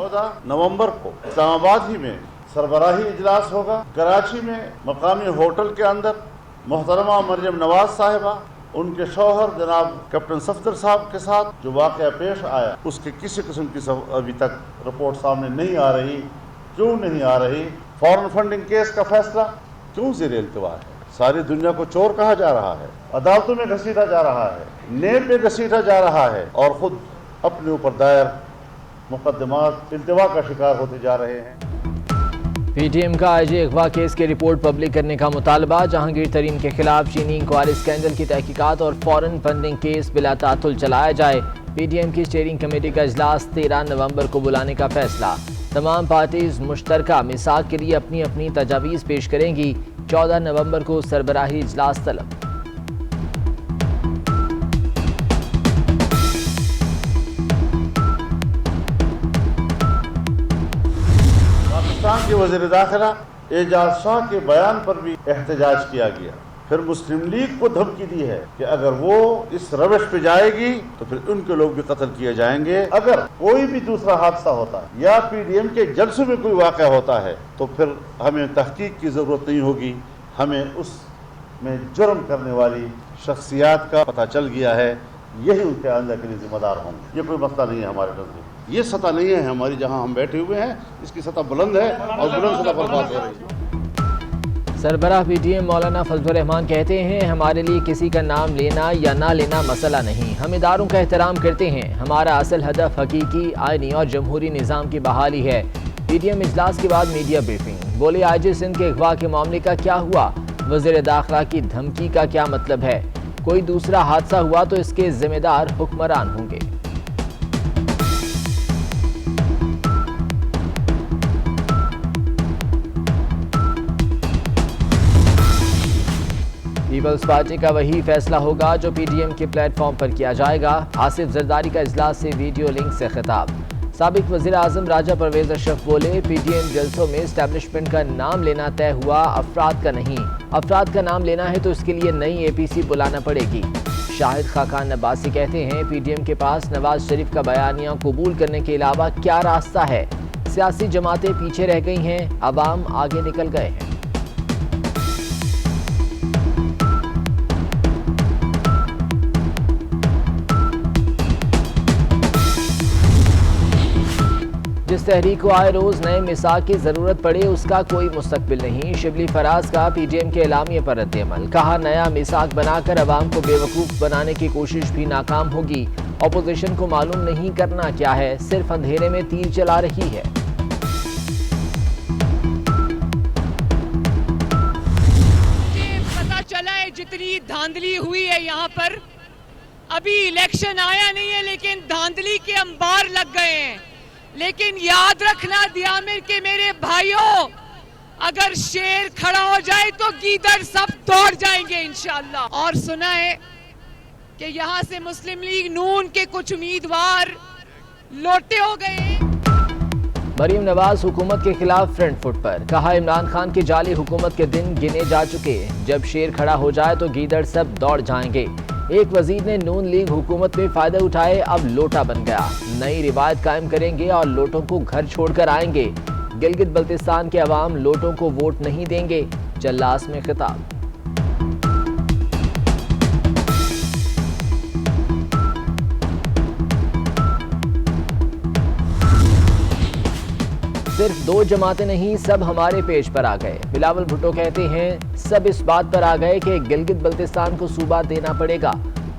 14 नवंबर को इस्लामाबाद ही में सरबराही इजलास होगा। कराची में मकामी होटल के अंदर मोहतरमा मरियम नवाज साहिबा, उनके शौहर जनाब कैप्टन सफदर साहब के साथ जो वाक़या पेश आया, उसके किसी किस्म की अभी तक रिपोर्ट सामने नहीं आ रही। क्यों नहीं आ रही? फॉरेन फंडिंग केस का फैसला क्यों ज़ेर इल्तिवा है? सारी दुनिया को चोर कहा जा रहा है, अदालतों में घसीटा जा रहा है, नेब में घसीटा जा रहा है और ख़ुद अपने ऊपर दायर मुकदमात इल्तिवा का शिकार होते जा रहे हैं। पीटीएम का आईजी अगवा केस की रिपोर्ट पब्लिक करने का मुतालबा। जहांगीर तरीन के खिलाफ चीनी इंक्वायरी स्कैंडल की तहकीकात और फॉरेन फंडिंग केस बिला तातुल चलाया जाए। पीटीएम की स्टीयरिंग कमेटी का इजलास 13 नवंबर को बुलाने का फैसला। तमाम पार्टीज मुश्तरका मिसाक के लिए अपनी अपनी तजावीज़ पेश करेंगी। 14 नवंबर को सरबराही इजलास तलब। पाकिस्तान के वज़ीर दाखिला एजाज शाह के बयान पर भी एहतजाज किया गया। फिर मुस्लिम लीग को धमकी दी है कि अगर वो इस रविश पे जाएगी तो फिर उनके लोग भी कत्ल किए जाएंगे। अगर कोई भी दूसरा हादसा होता है या पीडीएम के जलसों में कोई वाक़या होता है तो फिर हमें तहकीक की ज़रूरत नहीं होगी। हमें उसमें जुर्म करने वाली शख्सियात का पता चल गया है, यही उनके अंदर के लिए जिम्मेदार होंगे। ये कोई मसला नहीं है हमारे नजदीक, ये सतह नहीं है हमारी जहां हम बैठे हुए हैं, इसकी सतह बुलंद है और बुलंद सतह पर बात हो रही है। सरबराह पीटीएम मौलाना फजलुर रहमान कहते हैं, हमारे लिए किसी का नाम लेना या ना लेना मसला नहीं, हम इदारों का एहतराम करते हैं। हमारा असल हदफ हकीकी आईनी और जमहूरी निज़ाम की बहाली है। पीटीएम इजलास के बाद मीडिया ब्रीफिंग। बोले, आईजी सिंध के अगवा के मामले का क्या हुआ? वज़ीर दाखिला की धमकी का क्या मतलब है? कोई दूसरा हादसा हुआ तो इसके जिम्मेदार हुक्मरान होंगे। पीपल्स पार्टी का वही फैसला होगा जो पीटीएम के प्लेटफॉर्म पर किया जाएगा। आसिफ जरदारी का इजलास से वीडियो लिंक से खिताब। साबिक वज़ीर आज़म राजा परवेज अशरफ बोले, पीटीएम जलसों में एस्टैब्लिशमेंट का नाम लेना तय हुआ, अफराद का नहीं। अफराद का नाम लेना है तो इसके लिए नई एपीसी बुलाना पड़ेगी। शाहिद खाकान नब्बासी कहते हैं, पीटीएम के पास नवाज शरीफ का बयानिया कबूल करने के अलावा क्या रास्ता है? सियासी जमातें पीछे रह गई हैं, अवाम आगे निकल गए हैं। जिस तहरीक को आए रोज नए मिसाक की जरूरत पड़े उसका कोई मुस्तकबिल नहीं। शिबली फराज का पीटीएम के एलामिये पर रद्द-ए-अमल। कहा, नया मिसाक बनाकर अवाम को बेवकूफ बनाने की कोशिश भी नाकाम होगी। अपोजिशन को मालूम नहीं करना क्या है, सिर्फ अंधेरे में तीर चला रही है। पता चला है जितनी धांधली हुई है यहाँ पर, अभी इलेक्शन आया नहीं है लेकिन धांधली के अंबार लग गए हैं। लेकिन याद रखना दियामिर के मेरे भाइयों, अगर शेर खड़ा हो जाए तो गीदड़ सब दौड़ जाएंगे इंशाअल्लाह। और सुना है कि यहाँ से मुस्लिम लीग नून के कुछ उम्मीदवार लोटे हो गए। मरीम नवाज हुकूमत के खिलाफ फ्रंट फुट पर। कहा, इमरान खान की जाली हुकूमत के दिन गिने जा चुके। जब शेर खड़ा हो जाए तो गीदड़ सब दौड़ जाएंगे। एक वजीर ने नून लीग हुकूमत में फायदा उठाए, अब लोटा बन गया। नई रिवायत कायम करेंगे और लोटों को घर छोड़कर आएंगे। गिलगित बल्तिस्तान के अवाम लोटों को वोट नहीं देंगे। चल्लास में खिताब। सिर्फ दो जमातें नहीं, सब हमारे पेज पर आ गए। बिलावल भुट्टो कहते हैं, सब इस बात पर आ गए कि गिलगित बल्तिस्तान को सूबा देना पड़ेगा।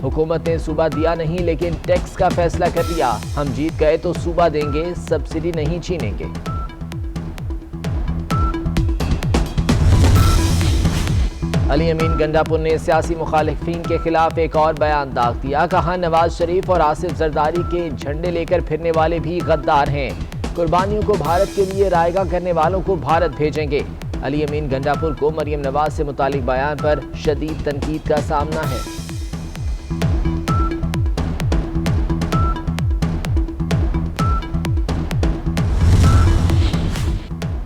हुकूमत ने सूबा दिया नहीं लेकिन टैक्स का फैसला कर दिया। हम जीत गए तो सूबा देंगे, सब्सिडी नहीं छीनेंगे। अली अमीन गंडापुर ने सियासी मुखालिफिन के खिलाफ एक और बयान दाग दिया। कहा, नवाज शरीफ और आसिफ जरदारी के झंडे लेकर फिरने वाले भी गद्दार हैं। कुर्बानियों को भारत के लिए रायगा करने वालों को भारत भेजेंगे। अली अमीन गंडापुर को मरियम नवाज से मुतालिक बयान पर शदीद तनकीद का सामना है।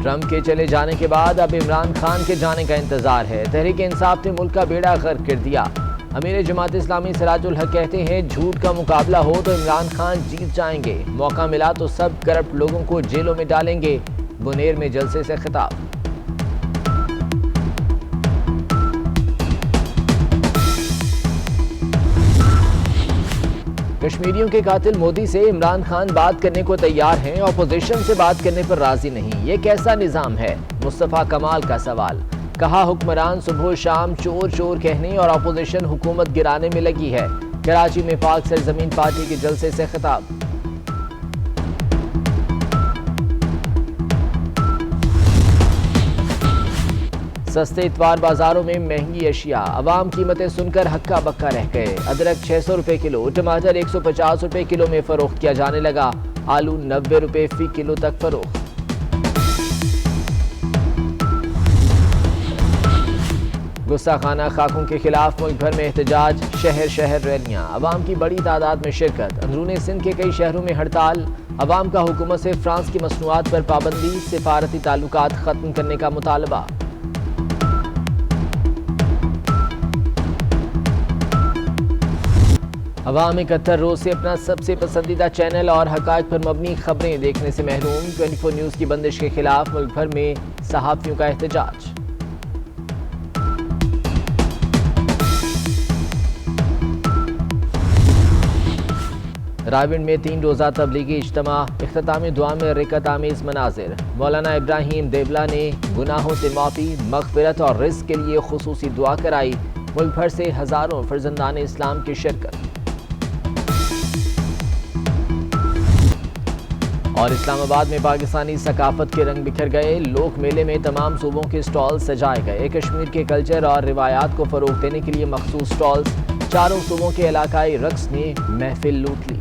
ट्रंप के चले जाने के बाद अब इमरान खान के जाने का इंतजार है। तहरीक इंसाफ ने मुल्क का बेड़ा गर्क कर दिया। अमीर जमात इस्लामी सिराजुल हक कहते हैं, झूठ का मुकाबला हो तो इमरान खान जीत जाएंगे, मौका मिला तो सब करप्ट लोगों को जेलों में डालेंगे। बुनेर में जलसे से खिताब। कश्मीरियों के कातिल मोदी से इमरान खान बात करने को तैयार हैं, ऑपोजिशन से बात करने पर राजी नहीं। ये कैसा निजाम है? मुस्तफा कमाल का सवाल। कहा, हुक्मरान सुबह शाम चोर चोर कहने और ऑपोजिशन हुकूमत गिराने में लगी है। कराची में पाक सरजमीन पार्टी के जलसे से खिताब। सस्ते इतवार बाजारों में महंगी अशिया, अवाम कीमतें सुनकर हक्का बक्का रह गए। अदरक 600 रुपए किलो, टमाटर 150 रुपए किलो में फरोख्त किया जाने लगा। आलू 90 रुपए फी किलो तक फरोख्त। गुस्ताखाना खाकों के खिलाफ मुल्क भर में एहतजाज, शहर शहर रैलियां, अवाम की बड़ी तादाद में शिरकत। अंदरूनी सिंध के कई शहरों में हड़ताल, अवाम का हुकूमत से फ्रांस की मसनूआत पर पाबंदी, सिफारती ताल्लुकात खत्म करने का मुतालबा। अवाम 71 रोज से अपना सबसे पसंदीदा चैनल और हकायक पर मबनी खबरें देखने से महरूम। 24 न्यूज की बंदिश के खिलाफ मुल्क भर में सहाफियों का एहतजाज। रायविंड में 3 रोज़ा तबलीगी इज्तिमा, इख्तितामी दुआ में रिकत आमीज मनाजिर। मौलाना इब्राहिम देवला ने गुनाहों से माफ़ी, मग़फ़िरत और रिज़्क़ के लिए खुसूसी दुआ कराई। मुल्क भर से हज़ारों फर्जंदान इस्लाम की शिरकत। और इस्लामाबाद में पाकिस्तानी सकाफत के रंग बिखर गए। लोक मेले में तमाम सूबों के स्टॉल सजाए गए। कश्मीर के कल्चर और रिवायात को फ़रोग़ देने के लिए मखसूस स्टॉल्स। चारों सूबों के इलाकाई रक्स ने महफिल लूट ली।